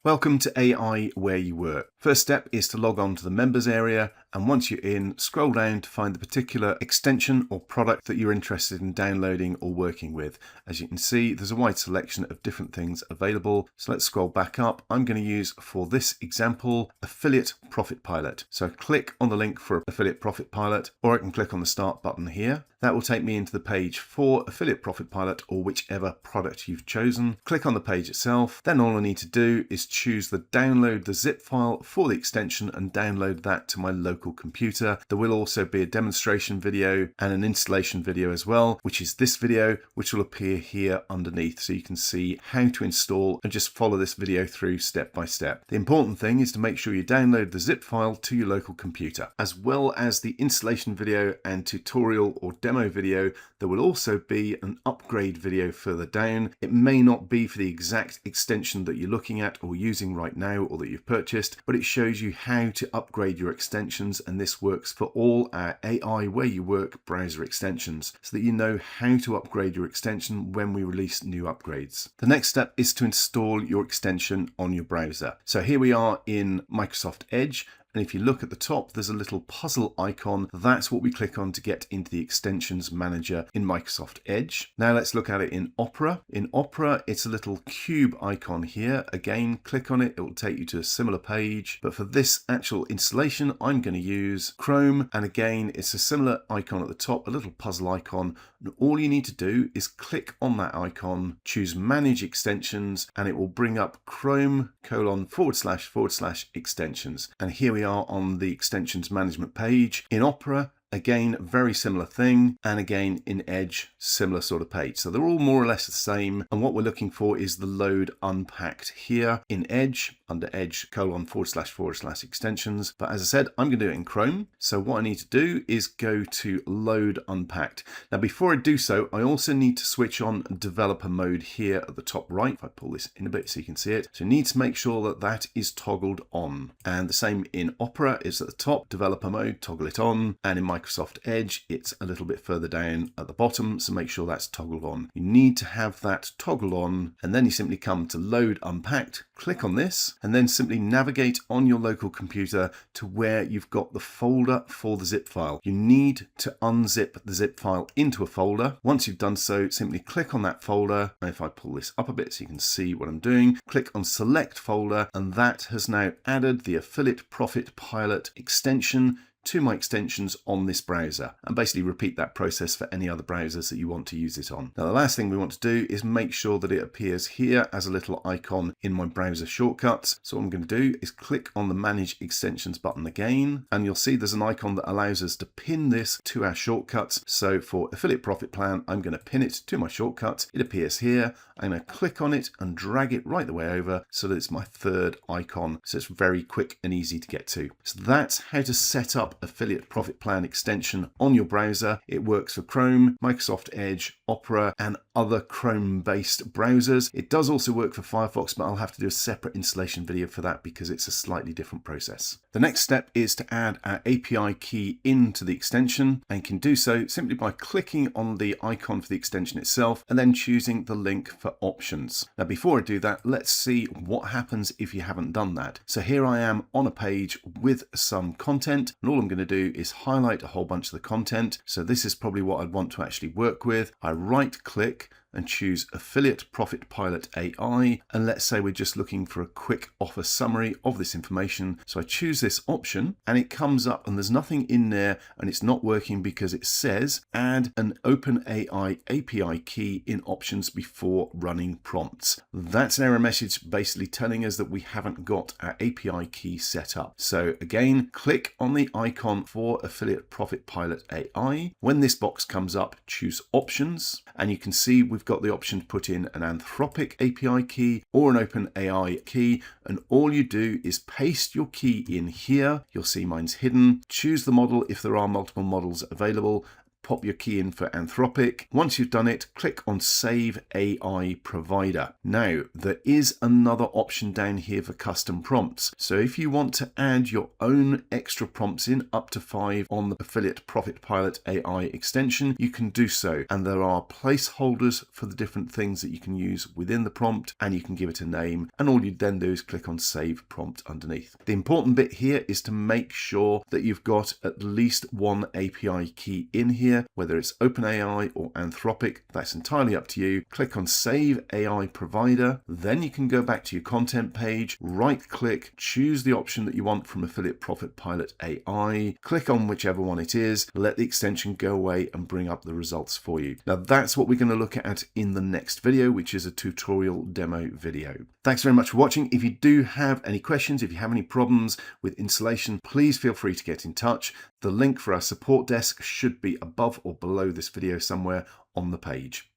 Welcome to AI Where You Work. First step is to log on to the members area, and once you're in, scroll down to find the particular extension or product that you're interested in downloading or working with. As you can see, there's a wide selection of different things available. So let's scroll back up. I'm going to use, for this example, Affiliate ProfitPilot. So click on the link for Affiliate ProfitPilot, or I can click on the Start button here. That will take me into the page for Affiliate ProfitPilot or whichever product you've chosen. Click on the page itself. Then all I need to do is choose the download the zip file for the extension and download that to my local computer. There will also be a demonstration video and an installation video as well, which is this video, which will appear here underneath, so you can see how to install and just follow this video through step by step. The important thing is to make sure you download the zip file to your local computer, as well as the installation video and tutorial or demo video. There will also be an upgrade video further down. It may not be for the exact extension that you're looking at or using right now or that you've purchased, but it shows you how to upgrade your extensions, and this works for all our AI Where You Work browser extensions, so that you know how to upgrade your extension when we release new upgrades. The next step is to install your extension on your browser. So here we are in Microsoft Edge. And if you look at the top, there's a little puzzle icon. That's what we click on to get into the extensions manager in Microsoft Edge. Now let's look at it in Opera. In Opera, it's a little cube icon here. Again, click on it. It will take you to a similar page. But for this actual installation, I'm going to use Chrome. And again, it's a similar icon at the top, a little puzzle icon. And all you need to do is click on that icon, choose Manage Extensions, and it will bring up Chrome://extensions. And here we are on the extensions management page. In Opera, again, very similar thing. And again, in Edge, similar sort of page. So they're all more or less the same. And what we're looking for is the load unpacked here in Edge, under Edge://extensions. But as I said, I'm going to do it in Chrome. So what I need to do is go to load unpacked. Now, before I do so, I also need to switch on developer mode here at the top right. If I pull this in a bit so you can see it. So you need to make sure that that is toggled on. And the same in Opera is at the top, developer mode, toggle it on. And in Microsoft Edge, it's a little bit further down at the bottom, so make sure that's toggled on. You need to have that toggled on, and then you simply come to Load Unpacked, click on this, and then simply navigate on your local computer to where you've got the folder for the zip file. You need to unzip the zip file into a folder. Once you've done so, simply click on that folder, and if I pull this up a bit so you can see what I'm doing, click on Select Folder, and that has now added the Affiliate ProfitPilot extension to my extensions on this browser, and basically repeat that process for any other browsers that you want to use it on. Now, the last thing we want to do is make sure that it appears here as a little icon in my browser shortcuts. So what I'm going to do is click on the Manage Extensions button again, and you'll see there's an icon that allows us to pin this to our shortcuts. So for Affiliate Profit Plan, I'm going to pin it to my shortcut. It appears here. I'm going to click on it and drag it right the way over so that it's my third icon. So it's very quick and easy to get to. So that's how to set up Affiliate Profit Plan extension on your browser. It works for Chrome, Microsoft Edge, Opera, and other Chrome-based browsers. It does also work for Firefox, but I'll have to do a separate installation video for that because it's a slightly different process. The next step is to add our API key into the extension, and you can do so simply by clicking on the icon for the extension itself and then choosing the link for options. Now, before I do that, let's see what happens if you haven't done that. So here I am on a page with some content, and all I'm going to do is highlight a whole bunch of the content. So this is probably what I'd want to actually work with. I right click and choose Affiliate ProfitPilot AI. And let's say we're just looking for a quick offer summary of this information. So I choose this option and it comes up and there's nothing in there, and it's not working because it says add an OpenAI API key in options before running prompts. That's an error message basically telling us that we haven't got our API key set up. So again, click on the icon for Affiliate ProfitPilot AI. When this box comes up, choose options, and you can see we've got the option to put in an Anthropic API key or an OpenAI key, and all you do is paste your key in here. You'll see mine's hidden. Choose the model if there are multiple models available, pop your key in for Anthropic. Once you've done it, click on Save AI Provider. Now, there is another option down here for custom prompts. So if you want to add your own extra prompts in, up to 5 on the Affiliate ProfitPilot AI extension, you can do so. And there are placeholders for the different things that you can use within the prompt, and you can give it a name. And all you then do is click on Save Prompt underneath. The important bit here is to make sure that you've got at least one API key in here, whether it's OpenAI or Anthropic. That's entirely up to you. Click on Save AI Provider. Then you can go back to your content page, right click, choose the option that you want from Affiliate ProfitPilot AI, click on whichever one it is, let the extension go away and bring up the results for you. Now that's what we're going to look at in the next video, which is a tutorial demo video. Thanks very much for watching. If you do have any questions, if you have any problems with installation, please feel free to get in touch. The link for our support desk should be above or below this video somewhere on the page.